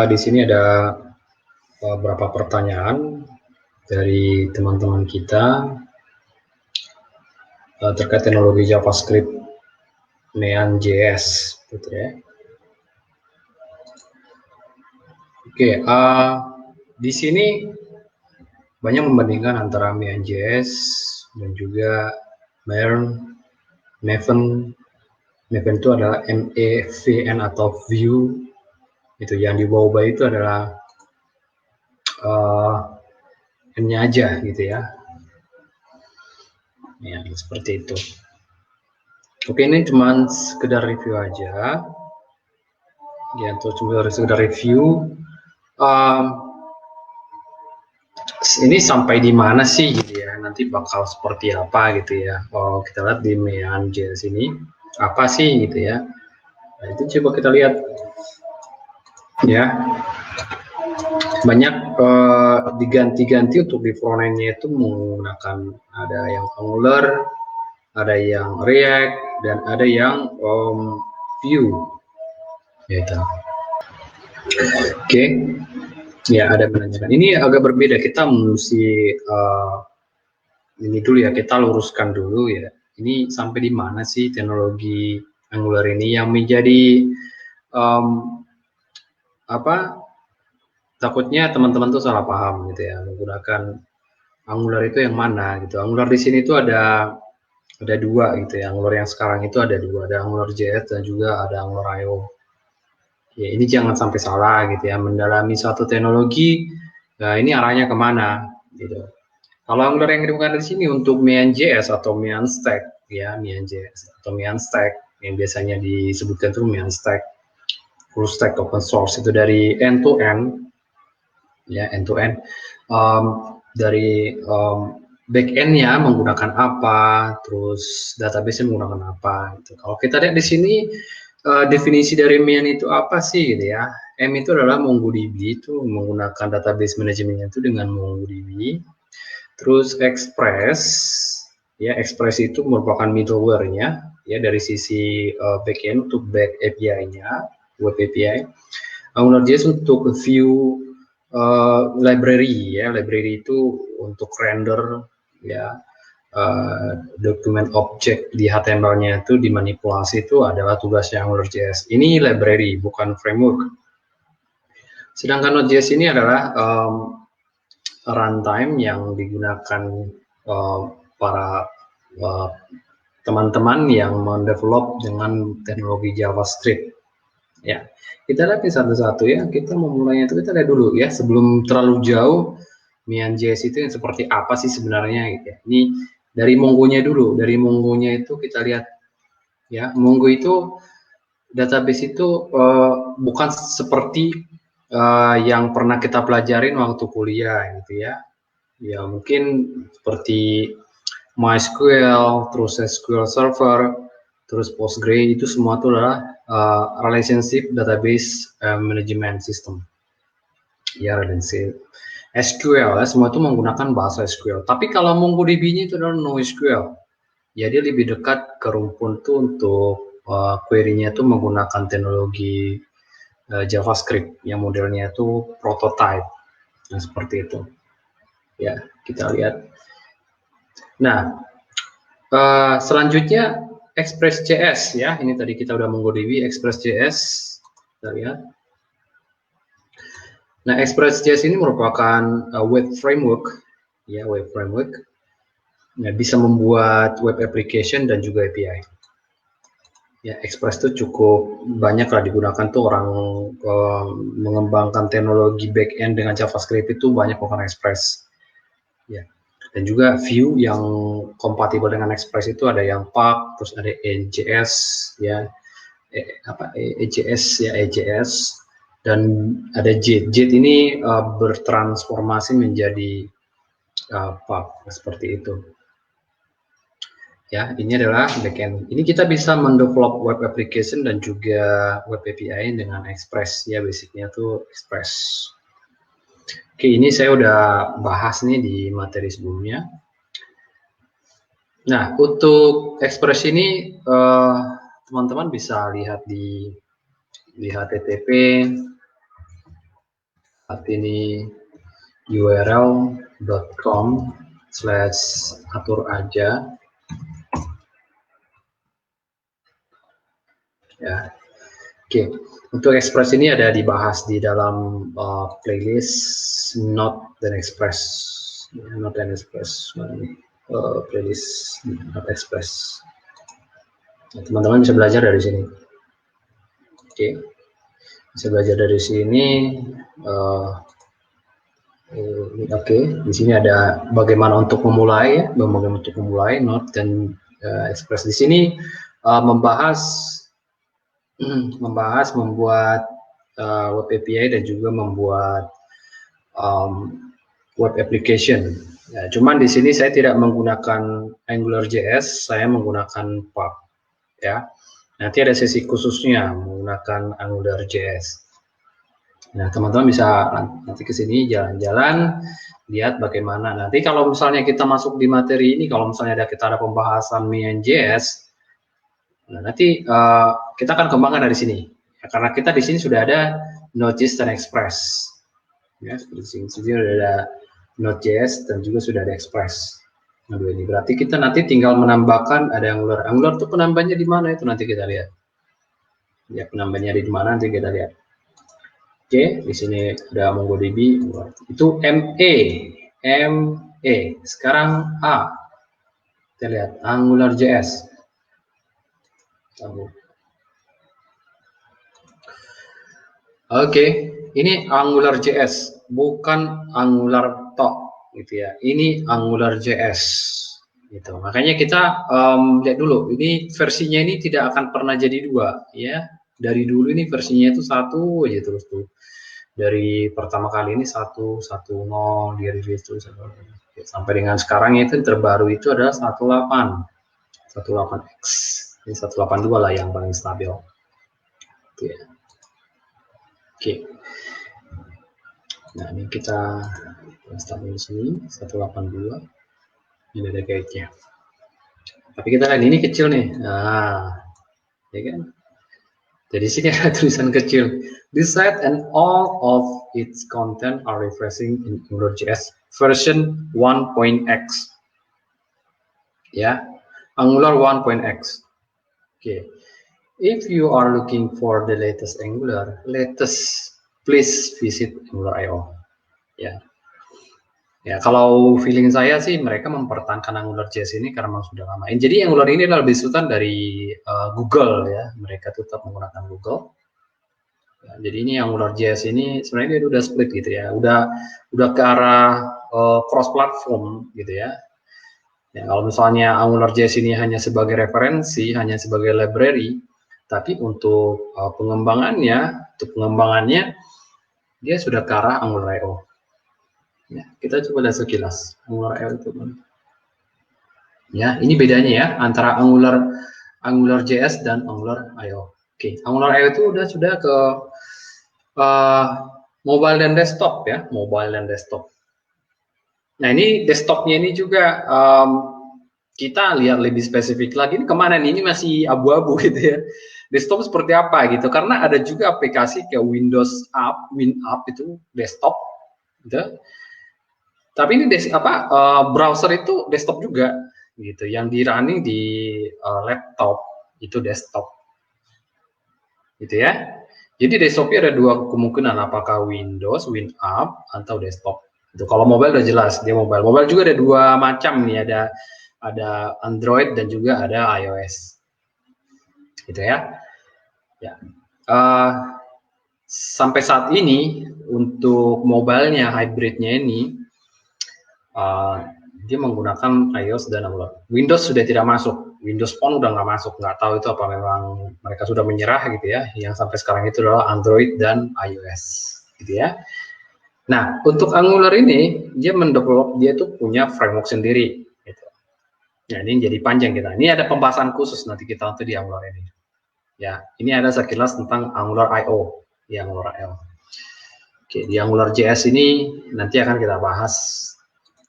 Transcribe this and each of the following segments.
Di sini ada beberapa pertanyaan dari teman-teman kita terkait teknologi JavaScript Neon.js, gitu ya. Di sini banyak membandingkan antara Neon.js dan juga Maven. Maven itu adalah MEVN atau Vue. Itu yang di bawah itu adalah N-nya aja, gitu ya. Ya, seperti itu. Oke, ini cuma sekedar review aja. Ya, untuk sekedar review. Ini sampai di mana sih, gitu ya? Nanti bakal seperti apa, gitu ya? Oh, kita lihat di Neon.js ini apa sih, gitu ya? Nah, itu coba kita lihat, ya. Banyak diganti-ganti untuk di front end-nya itu menggunakan ada yang Angular, ada yang React, dan ada yang Vue, gitu. Oke, ya ada menanyakan. Ini agak berbeda. Kita mesti ini dulu ya, kita luruskan dulu ya. Ini sampai di mana sih teknologi Angular ini yang menjadi takutnya teman-teman tuh salah paham, gitu ya, menggunakan Angular itu yang mana, gitu. Angular di sini tuh ada dua, gitu ya. Angular yang sekarang itu ada dua, ada Angular.js dan juga ada Angular.io. Ya, ini jangan sampai salah, gitu ya, mendalami suatu teknologi. Nah, ini arahnya kemana, gitu. Kalau Angular yang digunakan di sini untuk Neon.js atau Neon Stack, ya, Neon.js atau Neon Stack yang biasanya disebutkan itu Neon Stack, full stack open source, itu dari end to end, ya, end to end. Dari back end-nya menggunakan apa, terus database-nya menggunakan apa, gitu. Kalau kita lihat di sini definisi dari Neon itu apa sih, gitu ya. M itu adalah MongoDB, itu menggunakan database manajemennya itu dengan MongoDB. Terus Express, ya, Express itu merupakan middleware-nya, ya, dari sisi backend untuk back API-nya, web API. Angular.js untuk view library, ya, library itu untuk render, ya, dokumen objek di HTML-nya itu dimanipulasi, itu adalah tugasnya Angular.js. Ini library, bukan framework. Sedangkan Node.js ini adalah runtime yang digunakan para teman-teman yang mendevelop dengan teknologi JavaScript. Ya, kita lihat satu-satu ya. Kita memulainya itu, kita lihat dulu ya, sebelum terlalu jauh Neon.js itu yang seperti apa sih sebenarnya, gitu ya. Ini dari Mongo-nya dulu. Dari Mongo-nya itu kita lihat ya, Mongo itu database itu bukan seperti yang pernah kita pelajarin waktu kuliah, gitu ya. Ya, mungkin seperti MySQL, terus SQL Server, terus Postgre, itu semua itu adalah relationship database management system. Ya, relationship SQL, ya, semua itu menggunakan bahasa SQL. Tapi kalau MongoDB-nya itu adalah NoSQL. Ya, dia lebih dekat ke rumpun tuh untuk query-nya itu menggunakan teknologi JavaScript yang modelnya itu prototype. Nah, seperti itu. Ya, kita lihat. Nah, selanjutnya Express.js, ya. Ini tadi kita udah MongoDB, Express.js. Kita lihat. Nah, Express.js ini merupakan web framework, ya, web framework. Nah, bisa membuat web application dan juga API. Ya, Express itu cukup banyak lah digunakan tuh orang mengembangkan teknologi back end dengan JavaScript itu banyak menggunakan Express. Ya. Dan juga Vue yang kompatibel dengan Express itu ada yang Pug, terus ada EJS, ya, EJS, ya, EJS, dan ada Jet. Jet ini bertransformasi menjadi Pug, seperti itu. Ya, ini adalah backend. Ini kita bisa mendevelop web application dan juga web API dengan Express, ya, basicnya tuh Express. Oke, ini saya udah bahas nih di materi sebelumnya. Nah, untuk Express ini teman-teman bisa lihat di di HTTP ini url.com/atur aja ya. Oke, untuk Express ini ada dibahas di dalam playlist Node dan Express, Node dan Express, playlist Node Express. Teman-teman bisa belajar dari sini. Oke, bisa belajar dari sini. Oke, di sini ada bagaimana untuk memulai, ya, bagaimana untuk memulai Node dan Express. Di sini membahas membuat web API dan juga membuat web application. Ya, cuman di sini saya tidak menggunakan AngularJS, saya menggunakan Pub. Ya, nanti ada sesi khususnya menggunakan AngularJS. Nah, teman-teman bisa nanti ke sini jalan-jalan, lihat bagaimana. Nanti kalau misalnya kita masuk di materi ini, kalau misalnya kita ada pembahasan main.js, nah nanti kita akan kembangkan dari sini. Ya, karena kita di sini sudah ada Node.js dan Express. Ya, seperti sini sudah ada Node.js dan juga sudah ada Express. Nah, ini berarti kita nanti tinggal menambahkan ada Angular. Angular itu penambahnya di mana itu nanti kita lihat. Ya, penambahnya di mana nanti kita lihat. Oke, di sini ada MongoDB. Itu ME. Sekarang A. Kita lihat AngularJS. Oke, ini AngularJS, bukan Angular Top, gitu ya. Ini AngularJS, gitu. Makanya kita lihat dulu. Ini versinya ini tidak akan pernah jadi dua, ya. Dari dulu ini versinya itu satu aja terus tuh. Dari pertama kali ini 1.10 di release itu sampai dengan sekarang itu terbaru itu adalah 18x. Ini 182 lah yang paling stabil. Oke. Nah, ini kita stabil di sini 182. Ini ada guide-nya. Tapi kita lihat ini kecil nih. Nah, ya kan? Jadi sini ada tulisan kecil. This site and all of its content are refreshing in AngularJS version 1.x. Ya, Angular 1.x. Okay. If you are looking for the latest Angular, please visit Angular.io. Ya. Ya, kalau feeling saya sih mereka mempertahankan AngularJS ini karena memang sudah lama. Jadi Angular ini adalah besutan dari Google ya. Mereka tetap menggunakan Google. Ya, jadi ini AngularJS ini sebenarnya dia udah split gitu ya. Udah ke arah cross platform gitu ya. Ya, kalau misalnya AngularJS ini hanya sebagai referensi, hanya sebagai library, tapi untuk pengembangannya dia sudah ke arah Angular.io. Ya, kita coba lihat sekilas Angular.io itu. Ya, ini bedanya ya antara AngularJS dan Angular.io. Oke, Angular.io itu sudah ke mobile dan desktop ya, mobile dan desktop. Nah, ini desktopnya ini juga kita lihat lebih spesifik lagi. Ini kemana nih? Ini masih abu-abu gitu ya. Desktop seperti apa gitu? Karena ada juga aplikasi kayak Windows App, WinUp itu desktop, gitu. Tapi ini browser itu desktop juga, gitu. Yang di running di laptop itu desktop, gitu ya. Jadi desktopnya ada dua kemungkinan, apakah Windows, WinUp, atau desktop. Itu kalau mobile udah jelas dia mobile. Mobile juga ada dua macam nih, ada Android dan juga ada iOS, gitu ya. Ya. Sampai saat ini untuk mobilenya hybridnya ini dia menggunakan iOS dan Angular. Windows sudah tidak masuk. Windows Phone udah nggak masuk. Nggak tahu itu apa memang mereka sudah menyerah gitu ya. Yang sampai sekarang itu adalah Android dan iOS, gitu ya. Nah, untuk Angular ini dia mendevelop, dia tuh punya framework sendiri. Gitu. Nah, ini jadi panjang kita. Ini ada pembahasan khusus nanti kita untuk di Angular ini. Ya, ini ada sekilas tentang Angular.io di Angular.io. Oke, di AngularJS ini nanti akan kita bahas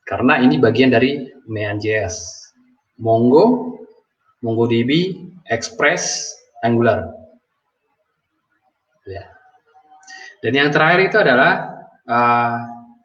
karena ini bagian dari main.js. MongoDB, Express, Angular. Ya. Dan yang terakhir itu adalah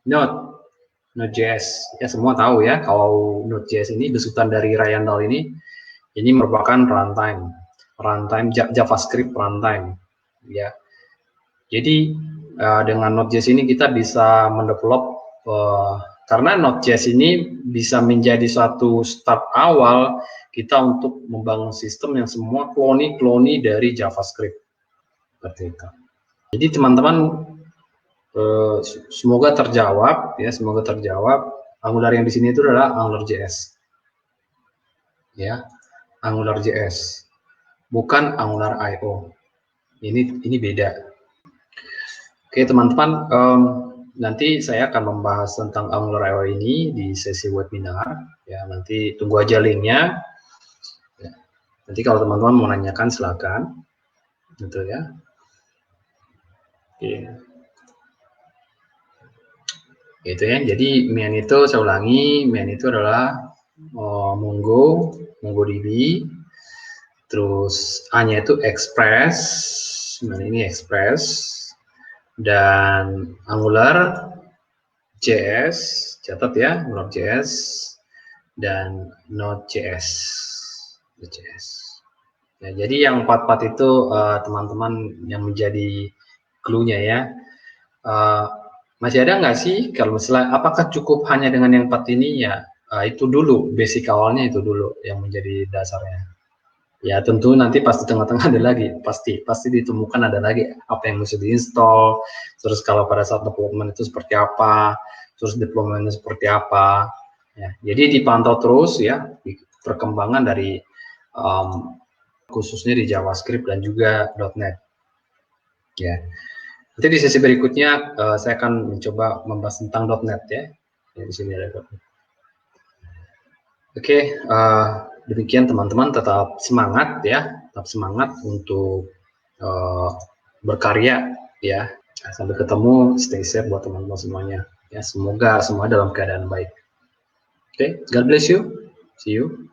Node.js. Ya semua tahu ya kalau Node.js ini besutan dari Rayandal ini merupakan runtime JavaScript runtime. Ya. Jadi dengan Node.js ini kita bisa mendevelop karena Node.js ini bisa menjadi suatu start awal kita untuk membangun sistem yang semua kloni dari JavaScript. Seperti itu. Jadi teman-teman semoga terjawab ya, semoga terjawab. Angular yang di sini itu adalah AngularJS. Ya, AngularJS. Bukan Angular.io. Ini beda. Oke, teman-teman, nanti saya akan membahas tentang Angular.io ini di sesi webinar. Ya, nanti tunggu aja linknya. Ya. Nanti kalau teman-teman mau nanyakan silakan, gitu ya. Oke. Gitu ya. Jadi main itu saya ulangi, main itu adalah MongoDB. Terus A-nya itu Express. Nah, ini Express. Dan AngularJS, catat ya, AngularJS dan Node.js. Ya, jadi yang 4 itu teman-teman yang menjadi clue-nya ya. Masih ada nggak sih kalau misalnya apakah cukup hanya dengan yang 4 ini ya? Itu dulu basic awalnya, itu dulu yang menjadi dasarnya. Ya tentu nanti pasti tengah-tengah ada lagi, pasti ditemukan ada lagi apa yang mesti diinstal, terus kalau pada saat deployment itu seperti apa, terus deploymentnya seperti apa. Ya, jadi dipantau terus ya perkembangan dari khususnya di JavaScript dan juga .NET. Ya, nanti di sesi berikutnya saya akan mencoba membahas tentang .NET ya. Di sini ada .NET. Oke, demikian teman-teman, tetap semangat ya, tetap semangat untuk berkarya ya. Sampai ketemu, stay safe buat teman-teman semuanya. Ya, semoga semua dalam keadaan baik. Oke, God bless you. See you.